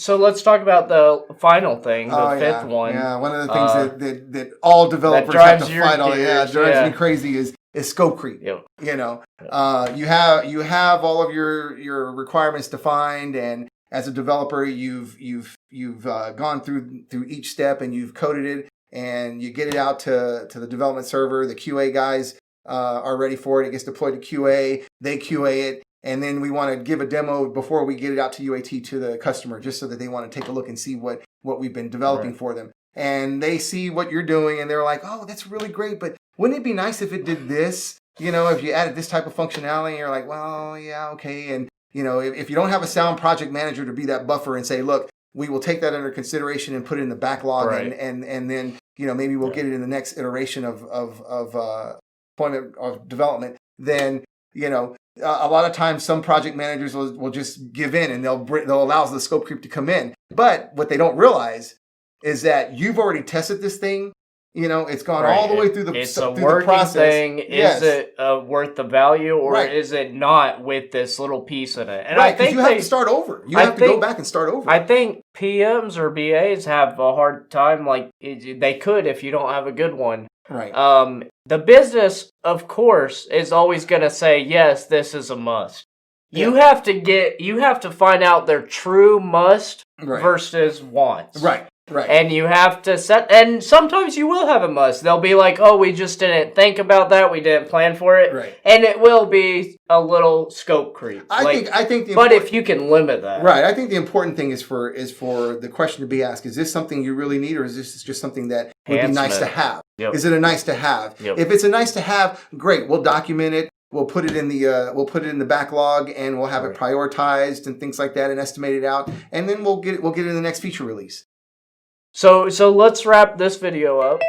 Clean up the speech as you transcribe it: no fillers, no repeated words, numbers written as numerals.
So let's talk about the final thing, the fifth one. Yeah, one of the things that all developers have to fight on. Yeah, drives me crazy is scope creep. Yep. You know, you have all of your requirements defined, and as a developer, you've gone through each step and you've coded it, and you get it out to the development server. The QA guys are ready for it. It gets deployed to QA. They QA it. And then we want to give a demo before we get it out to UAT to the customer, just so that they want to take a look and see what we've been developing for them. And they see what you're doing, and they're like, oh, that's really great, but wouldn't it be nice if it did this? You know, if you added this type of functionality, and you're like, well, yeah, okay. And, you know, if you don't have a sound project manager to be that buffer and say, look, we will take that under consideration and put it in the backlog, and then, you know, maybe we'll get it in the next iteration of deployment of development, then, you know, a lot of times some project managers will just give in, and they'll allow the scope creep to come in. But what they don't realize is that you've already tested this thing. You know, it's gone all the way through the process. Thing. Is it worth the value, or is it not with this little piece in it? And I think you have to start over. You have to go back and start over. I think PMs or BAs have a hard time. Like they could if you don't have a good one. Right. The business, of course, is always going to say, yes, this is a must. You have to find out their true must versus wants. Right. And you have to and sometimes you will have a must. They'll be like, oh, we just didn't think about that. We didn't plan for it. Right. And it will be a little scope creep. I think but if you can limit that. Right. I think the important thing is for the question to be asked, is this something you really need, or is this just something that would be nice to have? Yep. Is it a nice to have? Yep. If it's a nice to have, great. We'll document it. We'll put it in the backlog, and we'll have it prioritized and things like that, and estimated out, and then we'll get it in the next feature release. So let's wrap this video up.